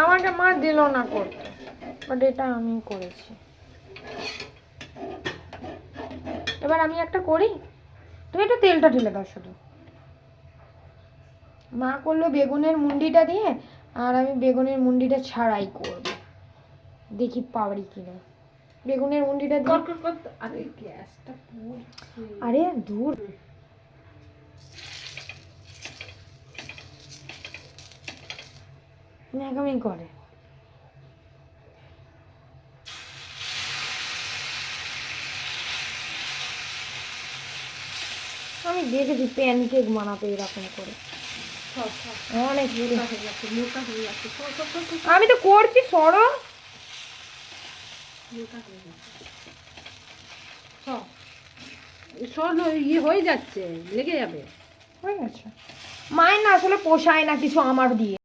আমাকে মা দিল না করতে, বাট এটা আমি করেছি। এবার আমি একটা করি, তুমি একটু তেলটা ঢেলে দাও শুধু। মা করলো বেগুনের মুন্ডিটা দিয়ে, আর আমি বেগুনের মুন্ডিটা ছাড়াই করব, দেখি পারি কিনা। বেগুনের মুন্ডিটা দিয়ে আরে গ্যাসটা পুড়ছে। আরে দূর, ন্যাকামি করে। আমি দেখেছি প্যানকেক বানাতে এরকম করে, অনেক মোটা হয়ে যাচ্ছে। আমি তো করছি, সরো। মোটা হয়ে যাচ্ছে। শোন, ইয়ে হয়ে যাচ্ছে, লেগে যাবে। হয়ে গেছে। মায়ের না আসলে পোষায় না কিছু আমার দিয়ে।